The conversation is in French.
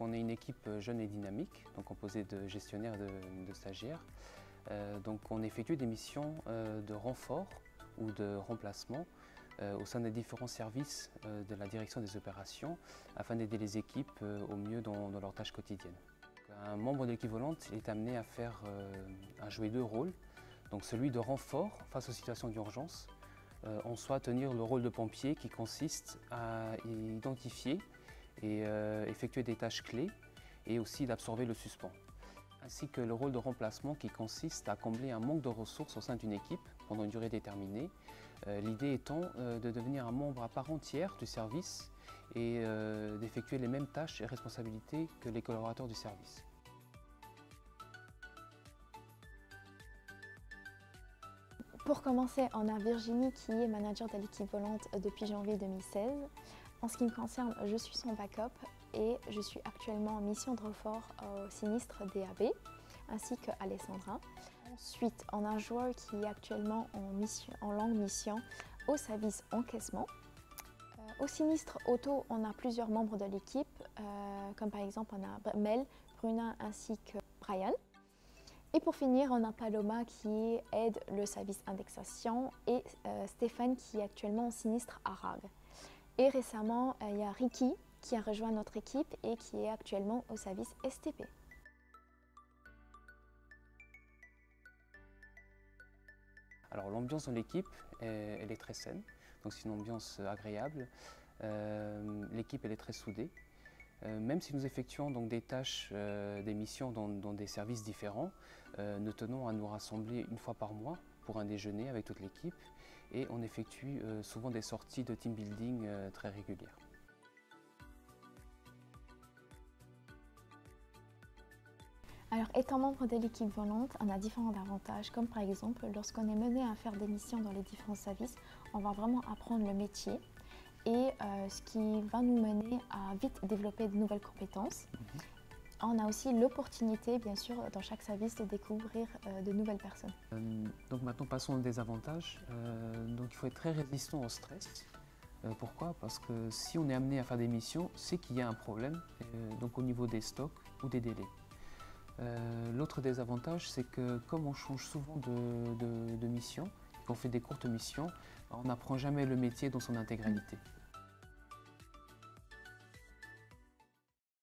on est une équipe jeune et dynamique, donc composée de gestionnaires et de stagiaires. Donc on effectue des missions de renfort ou de remplacement au sein des différents services de la direction des opérations afin d'aider les équipes au mieux dans leurs tâches quotidiennes. Un membre de l'équipe volante est amené à jouer deux rôles, donc celui de renfort face aux situations d'urgence, en soit tenir le rôle de pompier qui consiste à identifier et effectuer des tâches clés et aussi d'absorber le suspens, ainsi que le rôle de remplacement qui consiste à combler un manque de ressources au sein d'une équipe pendant une durée déterminée, l'idée étant de devenir un membre à part entière du service et d'effectuer les mêmes tâches et responsabilités que les collaborateurs du service. Pour commencer, on a Virginie qui est manager de l'équipe volante depuis janvier 2016. En ce qui me concerne, je suis son backup et je suis actuellement en mission de renfort au sinistre DAB, ainsi qu'Alessandra. Ensuite, on a un joueur qui est actuellement en longue mission au service encaissement. Au sinistre auto, on a plusieurs membres de l'équipe, comme par exemple on a Mel, Bruna ainsi que Brian. Et pour finir, on a Paloma qui aide le service indexation et Stéphane qui est actuellement en sinistre à Rague. Et récemment, il y a Ricky qui a rejoint notre équipe et qui est actuellement au service STP. Alors l'ambiance dans l'équipe, elle est très saine, donc c'est une ambiance agréable. L'équipe elle est très soudée. Même si nous effectuons donc des tâches, des missions dans des services différents, nous tenons à nous rassembler une fois par mois pour un déjeuner avec toute l'équipe et on effectue souvent des sorties de team building très régulières. Alors, étant membre de l'équipe volante, on a différents avantages, comme par exemple, lorsqu'on est mené à faire des missions dans les différents services, on va vraiment apprendre le métier et ce qui va nous mener à vite développer de nouvelles compétences. On a aussi l'opportunité, bien sûr, dans chaque service de découvrir de nouvelles personnes. Donc maintenant, passons aux désavantages. Donc il faut être très résistant au stress. Pourquoi? Parce que si on est amené à faire des missions, c'est qu'il y a un problème, donc au niveau des stocks ou des délais. L'autre désavantage, c'est que comme on change souvent de mission, qu'on fait des courtes missions, on n'apprend jamais le métier dans son intégralité.